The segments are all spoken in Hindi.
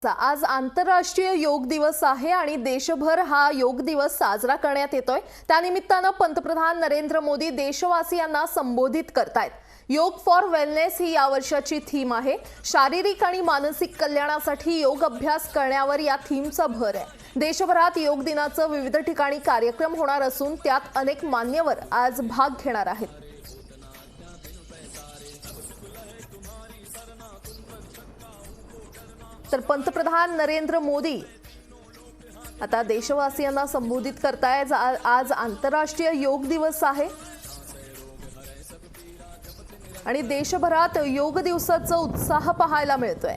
आज आंतरराष्ट्रीय योग दिवस आहे आणि देशभर हा योग दिवस साजरा करण्यात येतोय। त्यानिमित्तानं पंतप्रधान नरेंद्र मोदी देशवासियांना संबोधित करतायत। योग फॉर वेलनेस ही या वर्षाची थीम आहे। शारीरिक आणि मानसिक कल्याणासाठी योग अभ्यास करण्यावर या थीमचा भर आहे। देशभरात योग दिनाचं विविध ठिकाणी कार्यक्रम होणार असून त्यात अनेक मान्यवर आज भाग घेणार आहेत। तर पंतप्रधान नरेंद्र मोदी आता देशवासियांना संबोधित करतायत। आज आंतरराष्ट्रीय योग दिवस आहे आणि देशभरात योग दिवसाचा उत्साह पाहायला मिळतोय।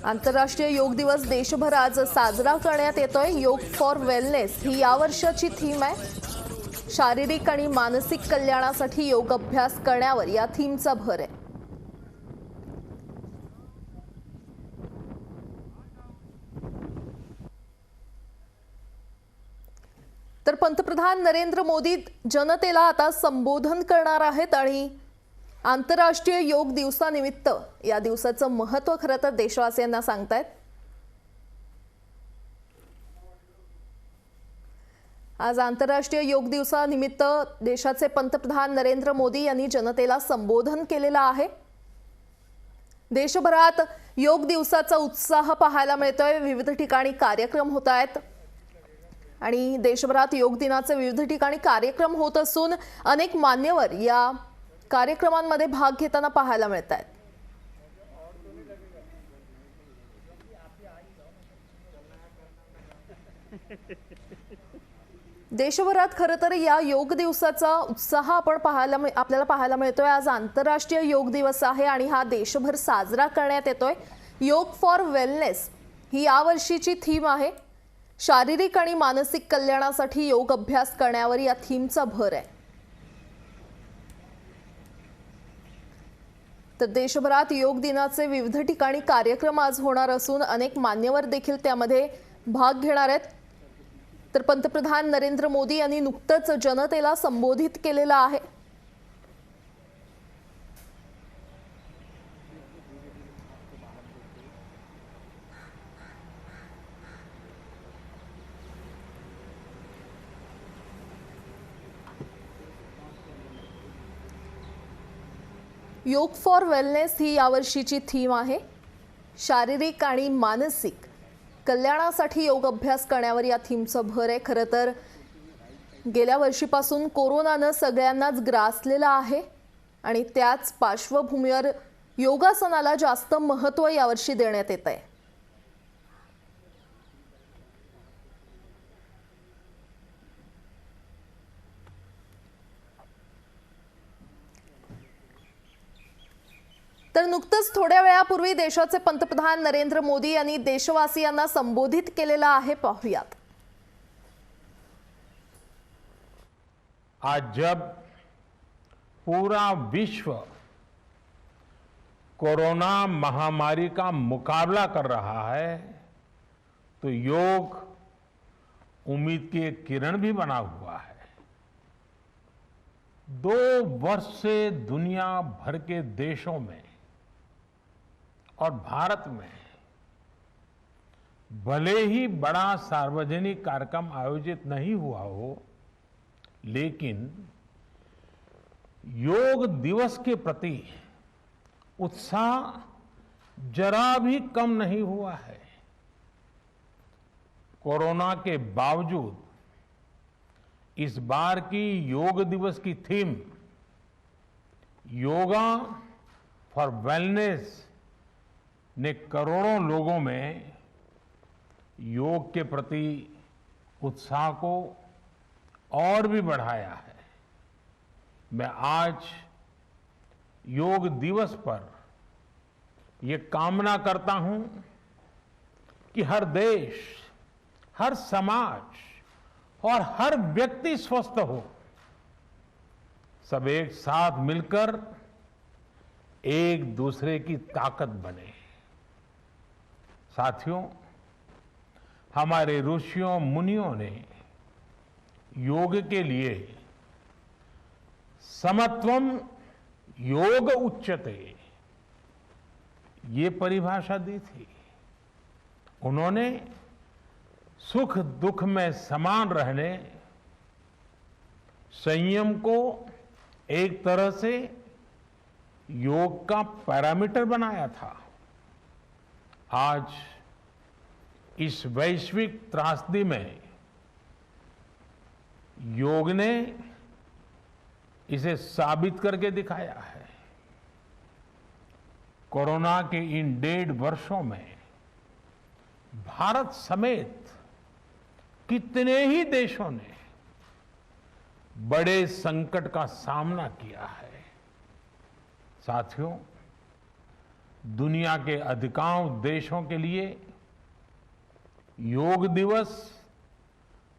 आंतरराष्ट्रीय योग दिवस देशभर आज साजरा करण्यात येतोय। योग फॉर वेलनेस ही या वर्षाची थीम आहे। शारीरिक आणि मानसिक कल्याणासाठी योग अभ्यास करण्यावर या थीमचा भर आहे। तर पंतप्रधान नरेंद्र मोदी जनतेला आता संबोधन करणार आहेत आणि आंतरराष्ट्रीय योग दिवसानिमित्त या दिवसाचं महत्त्व खरं तर देशवासियांना सांगतायत। आज आंतरराष्ट्रीय योग दिवसानिमित्त देशाचे पंतप्रधान नरेंद्र मोदी यांनी जनतेला संबोधन केलेलं आहे। देशभरात योग दिवसाचा उत्साह पाहायला मिळतोय। विविध ठिकाणी कार्यक्रम होत आहेत आणि देशभरात योग दिनाचे विविध ठिकाणी कार्यक्रम होत असून अनेक मान्यवर या कार्यक्रमांमध्ये भाग घेताना पाहायला मिळत आहेत। देशभरात खरं तर या योग दिवसाचा उत्साह आपल्याला पाहायला मिळतोय। आज आंतरराष्ट्रीय योग दिवस आहे आणि हा देशभर साजरा करण्यात येतोय। योग फॉर वेलनेस ही या वर्षीची थीम आहे। शारीरिक आणि मानसिक कल्याणासाठी योग अभ्यास करण्यावर या थीमचा भर आहे। तर देशभरात योग दिनाचे विविध ठिकाणी कार्यक्रम आज होणार असून अनेक मान्यवर देखील त्यामध्ये भाग घेणार आहेत। तर पंतप्रधान नरेंद्र मोदी यांनी नुकतंच जनतेला संबोधित केलेलं आहे। योग फॉर वेलनेस ही या वर्षीची थीम आहे। शारीरिक आणि मानसिक कल्याणासाठी योग अभ्यास करण्यावर या थीमचा भर आहे। खरं तर गेल्या वर्षीपासून कोरोनानं सगळ्यांनाच ग्रासलेलं आहे आणि त्याच पार्श्वभूमीवर योगासनाला जास्त महत्त्व यावर्षी देण्यात येत आहे। तर नुकतंच थोड्या वेळापूर्वी देशाचे पंतप्रधान नरेंद्र मोदी यांनी देशवासियांना संबोधित केलेलं आहे, पाहूयात। आज जब पूरा विश्व कोरोना महामारी का मुकाबला कर रहा है तो योग उम्मीद की एक किरण भी बना हुआ है। 2 वर्ष से दुनिया भर के देशों में और भारत में भले ही बड़ा सार्वजनिक कार्यक्रम आयोजित नहीं हुआ हो, लेकिन योग दिवस के प्रति उत्साह जरा भी कम नहीं हुआ है। कोरोना के बावजूद इस बार की योग दिवस की थीम योगा फॉर वेलनेस ने करोड़ों लोगों में योग के प्रति उत्साह को और भी बढ़ाया है। मैं आज योग दिवस पर ये कामना करता हूं कि हर देश, हर समाज और हर व्यक्ति स्वस्थ हो। सब एक साथ मिलकर एक दूसरे की ताकत बने। साथियों, हमारे ऋषियों मुनियों ने योग के लिए समत्वम योग उच्यते ये परिभाषा दी थी। उन्होंने सुख दुख में समान रहने, संयम को एक तरह से योग का पैरामीटर बनाया था। आज इस वैश्विक त्रासदी में योग ने इसे साबित करके दिखाया है। कोरोना के इन 1.5 वर्षों में भारत समेत कितने ही देशों ने बड़े संकट का सामना किया है। साथियों, दुनिया के अधिकांश देशों के लिए योग दिवस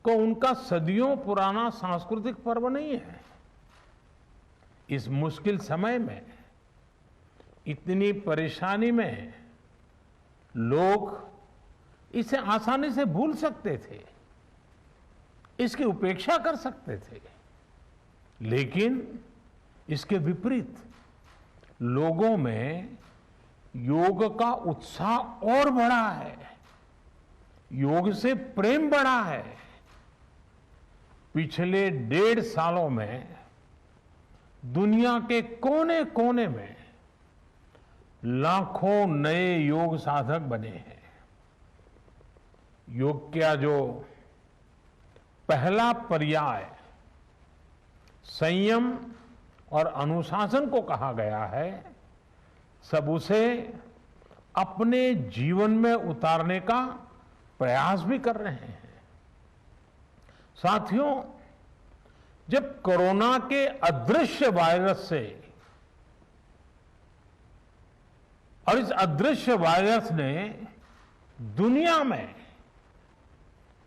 को उनका सदियों पुराना सांस्कृतिक पर्व नहीं है। इस मुश्किल समय में, इतनी परेशानी में लोग इसे आसानी से भूल सकते थे, इसकी उपेक्षा कर सकते थे। लेकिन इसके विपरीत लोगों में योग का उत्साह और बढ़ा है, योग से प्रेम बढ़ा है। पिछले 1.5 सालों में दुनिया के कोने कोने में लाखों नए योग साधक बने हैं। योग का जो पहला पर्याय संयम और अनुशासन को कहा गया है, सब उसे अपने जीवन में उतारने का प्रयास भी कर रहे हैं। साथियों, जब कोरोना के अदृश्य वायरस से और इस अदृश्य वायरस ने दुनिया में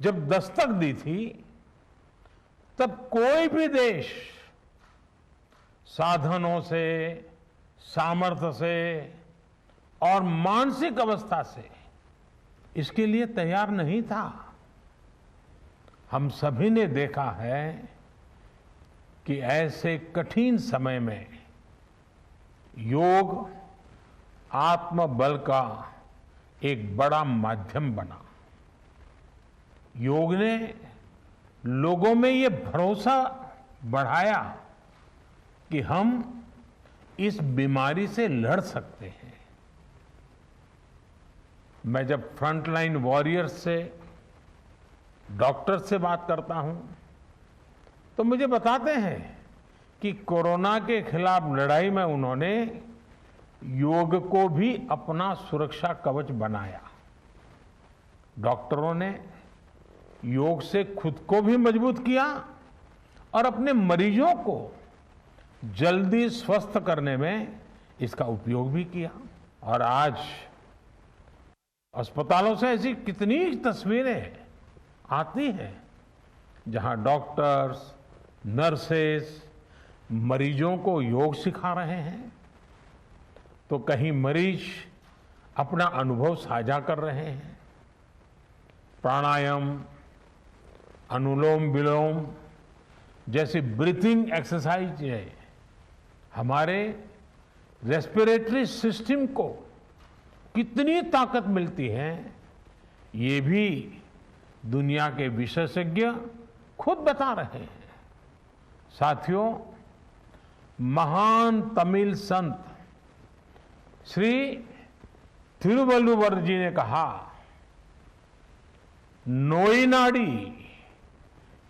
जब दस्तक दी थी, तब कोई भी देश साधनों से, सामर्थ्य से और मानसिक अवस्था से इसके लिए तैयार नहीं था। हम सभी ने देखा है कि ऐसे कठिन समय में योग आत्मबल का एक बड़ा माध्यम बना। योग ने लोगों में ये भरोसा बढ़ाया कि हम इस बीमारी से लड़ सकते हैं। मैं जब फ्रंटलाइन वॉरियर्स से, डॉक्टर से बात करता हूं, तो मुझे बताते हैं कि कोरोना के खिलाफ लड़ाई में उन्होंने योग को भी अपना सुरक्षा कवच बनाया। डॉक्टरों ने योग से खुद को भी मजबूत किया और अपने मरीजों को जल्दी स्वस्थ करने में इसका उपयोग भी किया। और आज अस्पतालों से ऐसी कितनी तस्वीरें आती हैं जहां डॉक्टर्स, नर्सेस मरीजों को योग सिखा रहे हैं, तो कहीं मरीज अपना अनुभव साझा कर रहे हैं। प्राणायाम, अनुलोम विलोम जैसी ब्रीथिंग एक्सरसाइज हमारे रेस्पिरेटरी सिस्टम को कितनी ताकत मिलती है, ये भी दुनिया के विशेषज्ञ खुद बता रहे हैं। साथियों, महान तमिल संत श्री तिरुवल्लुवर जी ने कहा, नोई नाडी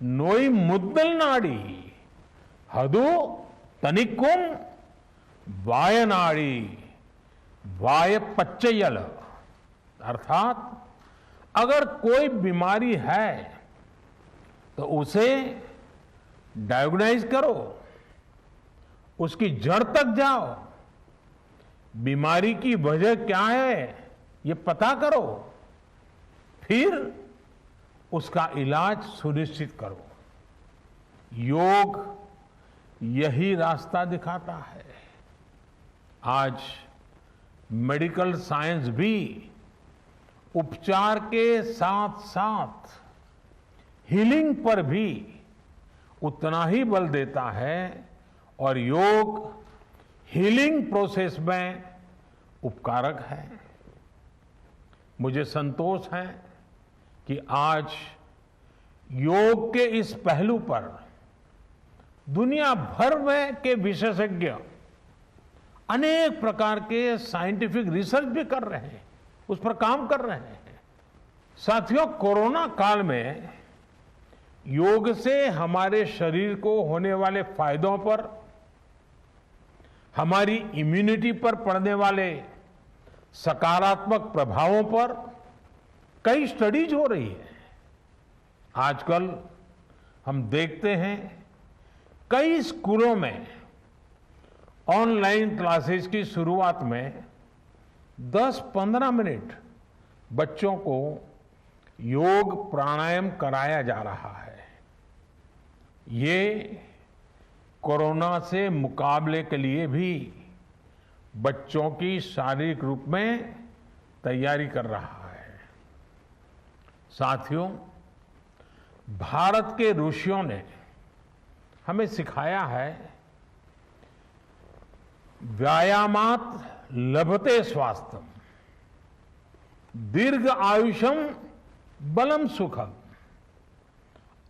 नोई मुद्दल नाडी हदु तनिकुम वायनाडी वाय पच्चयल। अर्थात अगर कोई बीमारी है तो उसे डायग्नाइज करो, उसकी जड़ तक जाओ, बीमारी की वजह क्या है ये पता करो, फिर उसका इलाज सुनिश्चित करो। योग यही रास्ता दिखाता है। आज मेडिकल साइंस भी उपचार के साथ साथ हीलिंग पर भी उतना ही बल देता है और योग हीलिंग प्रोसेस में उपकारक है। मुझे संतोष है कि आज योग के इस पहलू पर दुनिया भर में के विशेषज्ञ अनेक प्रकार के साइंटिफिक रिसर्च भी कर रहे हैं, उस पर काम कर रहे हैं। साथियों, कोरोना काल में योग से हमारे शरीर को होने वाले फायदों पर, हमारी इम्यूनिटी पर पड़ने वाले सकारात्मक प्रभावों पर कई स्टडीज हो रही है। आजकल हम देखते हैं कई स्कूलों में ऑनलाइन क्लासेस की शुरुआत में 10-15 मिनट बच्चों को योग प्राणायाम कराया जा रहा है। ये कोरोना से मुकाबले के लिए भी बच्चों की शारीरिक रूप में तैयारी कर रहा है। साथियों, भारत के ऋषियों ने हमें सिखाया है, व्यायामात लभते स्वास्थ्यम, दीर्घ आयुषम बलम सुखम,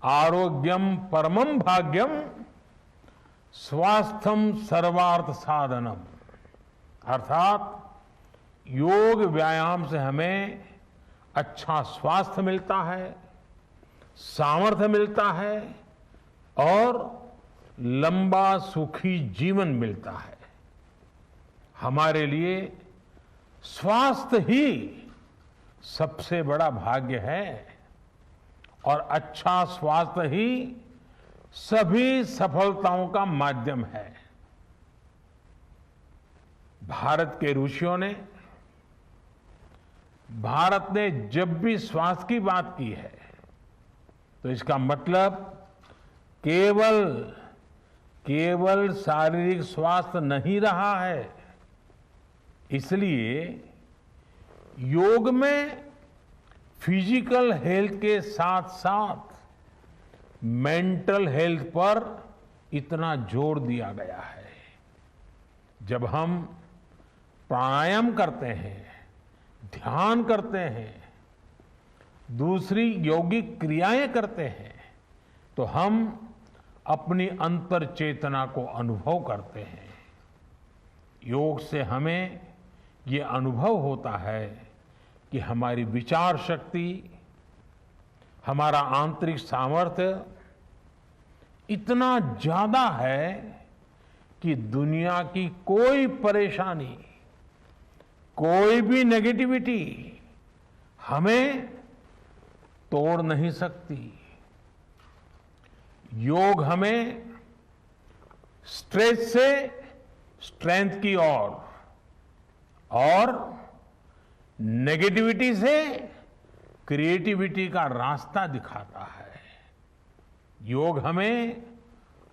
आरोग्यम परमम भाग्यम, स्वास्थ्यम सर्वार्थ साधनम। अर्थात योग व्यायाम से हमें अच्छा स्वास्थ्य मिलता है, सामर्थ्य मिलता है और लंबा सुखी जीवन मिलता है। हमारे लिए स्वास्थ्य ही सबसे बड़ा भाग्य है और अच्छा स्वास्थ्य ही सभी सफलताओं का माध्यम है। भारत के ऋषियों ने, भारत ने जब भी स्वास्थ्य की बात की है तो इसका मतलब केवल शारीरिक स्वास्थ्य नहीं रहा है। इसलिए योग में फिजिकल हेल्थ के साथ साथ मेंटल हेल्थ पर इतना जोर दिया गया है। जब हम प्राणायाम करते हैं, ध्यान करते हैं, दूसरी यौगिक क्रियाएं करते हैं तो हम अपनी अंतर चेतना को अनुभव करते हैं। योग से हमें ये अनुभव होता है कि हमारी विचार शक्ति, हमारा आंतरिक सामर्थ्य इतना ज्यादा है कि दुनिया की कोई परेशानी, कोई भी नेगेटिविटी हमें तोड़ नहीं सकती। योग हमें स्ट्रेस से स्ट्रेंथ की ओर और नेगेटिविटी से क्रिएटिविटी का रास्ता दिखाता है। योग हमें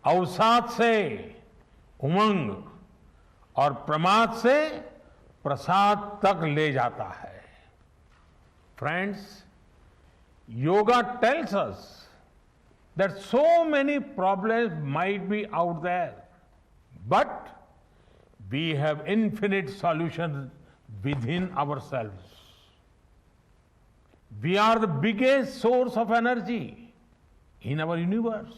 अवसाद से उमंग और प्रमाद से प्रसाद तक ले जाता है। Friends, yoga tells us that so many problems might be out there, but we have infinite solutions within ourselves. We are the biggest source of energy in our universe.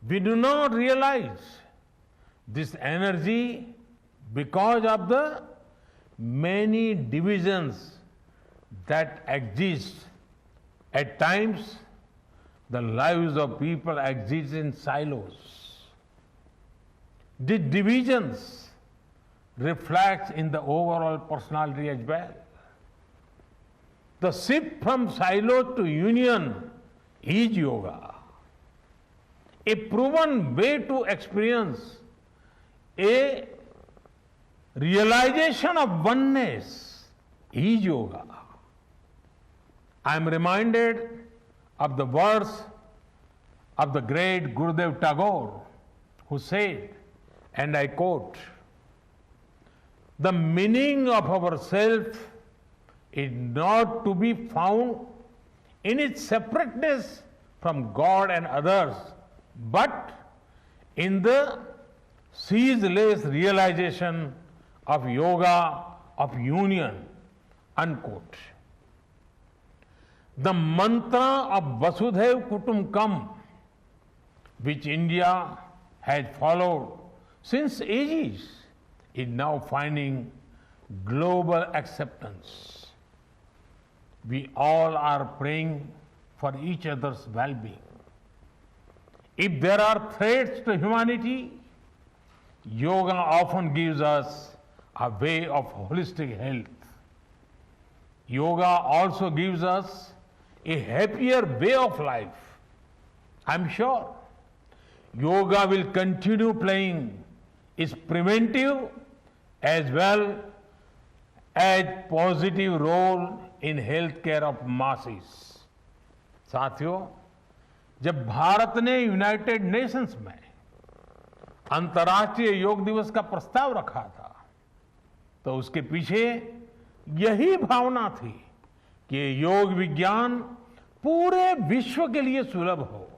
We do not realize this energy because of the many divisions that exist. At times, the lives of people exist in silos. These divisions reflect in the overall personality as well. The shift from silo to union is yoga. A proven way to experience a realization of oneness is yoga. I am reminded of the words of the great Gurudev Tagore, who said, and I quote, "The meaning of our self is not to be found in its separateness from God and others, but in the ceaseless realization of yoga of union, unquote. The mantra of Vasudhaiv Kutumbakam, which India has followed since ages, is now finding global acceptance. We all are praying for each other's well-being. If there are threats to humanity, yoga often gives us a way of holistic health. Yoga also gives us a happier way of life. I'm sure yoga will continue playing its preventive as well as positive role in healthcare of masses. साथियों, जब भारत ने यूनाइटेड नेशंस में अंतर्राष्ट्रीय योग दिवस का प्रस्ताव रखा था, तो उसके पीछे यही भावना थी कि योग विज्ञान पूरे विश्व के लिए सुलभ हो।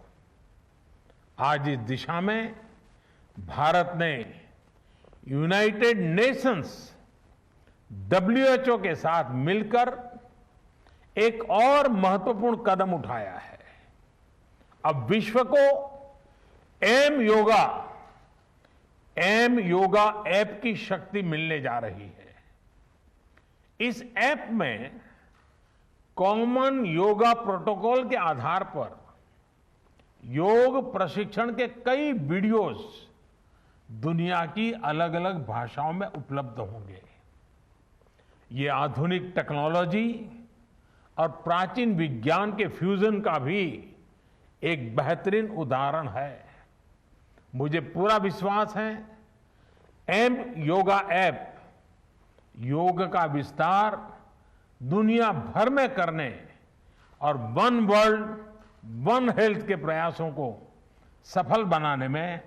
आज इस दिशा में भारत ने यूनाइटेड नेशंस WHO के साथ मिलकर एक और महत्वपूर्ण कदम उठाया है। अब विश्व को एम योगा ऐप की शक्ति मिलने जा रही है। इस ऐप में कॉमन योगा प्रोटोकॉल के आधार पर योग प्रशिक्षण के कई वीडियोस दुनिया की अलग अलग भाषाओं में उपलब्ध होंगे। ये आधुनिक टेक्नोलॉजी और प्राचीन विज्ञान के फ्यूजन का भी एक बेहतरीन उदाहरण है। मुझे पूरा विश्वास है एम योगा ऐप योग का विस्तार दुनिया भर में करने और वन वर्ल्ड वन हेल्थ के प्रयासों को सफल बनाने में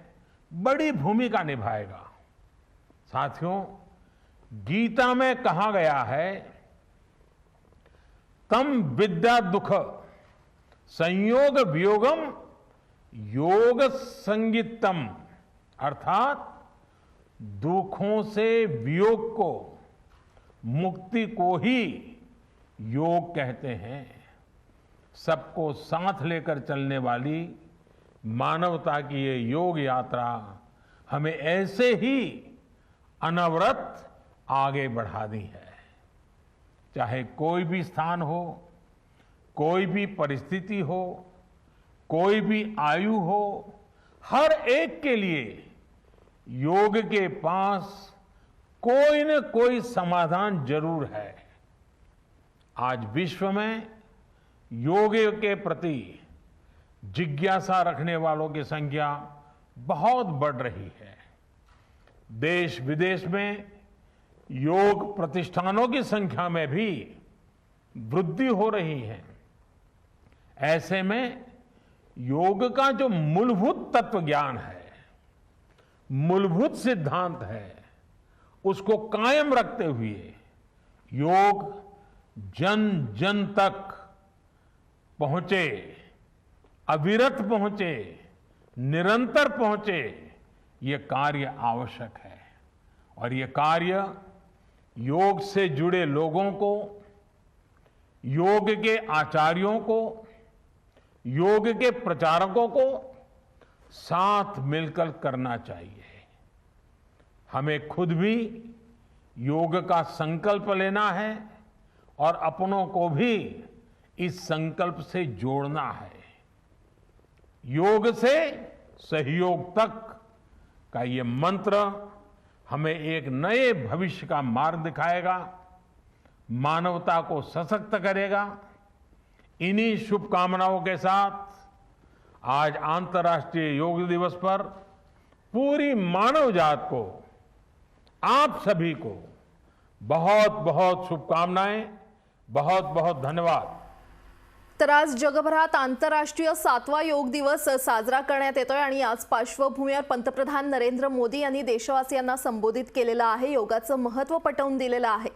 बड़ी भूमिका निभाएगा। साथियों, गीता में कहा गया है, तम विद्या दुख संयोग वियोगम योग संगीतम, अर्थात दुखों से वियोग को, मुक्ति को ही योग कहते हैं। सबको साथ लेकर चलने वाली मानवता की ये योग यात्रा हमें ऐसे ही अनवरत आगे बढ़ानी है। चाहे कोई भी स्थान हो, कोई भी परिस्थिति हो, कोई भी आयु हो, हर एक के लिए योग के पास कोई न कोई समाधान जरूर है। आज विश्व में योग के प्रति जिज्ञासा रखने वालों की संख्या बहुत बढ़ रही है। देश विदेश में योग प्रतिष्ठानों की संख्या में भी वृद्धि हो रही है। ऐसे में योग का जो मूलभूत तत्व ज्ञान है, मूलभूत सिद्धांत है, उसको कायम रखते हुए योग जन जन तक पहुंचे, अविरत पहुंचे, निरंतर पहुंचे, ये कार्य आवश्यक है। और ये कार्य योग से जुड़े लोगों को, योग के आचार्यों को, योग के प्रचारकों को साथ मिलकर करना चाहिए। हमें खुद भी योग का संकल्प लेना है और अपनों को भी इस संकल्प से जोड़ना है। योग से सहयोग तक का ये मंत्र हमें एक नए भविष्य का मार्ग दिखाएगा, मानवता को सशक्त करेगा। इन्हीं शुभकामनाओं के साथ आज अंतर्राष्ट्रीय योग दिवस पर पूरी मानव जात को, आप सभी को बहुत बहुत शुभकामनाएं, बहुत बहुत धन्यवाद। तर आज जगभरात आंतरराष्ट्रीय 7वा योग दिवस साजरा करण्यात येतोय आणि याच पार्श्वभूमीवर पंतप्रधान नरेंद्र मोदी यांनी देशवासियांना संबोधित केलेलं आहे, योगाचं महत्त्व पटवून दिलेलं आहे।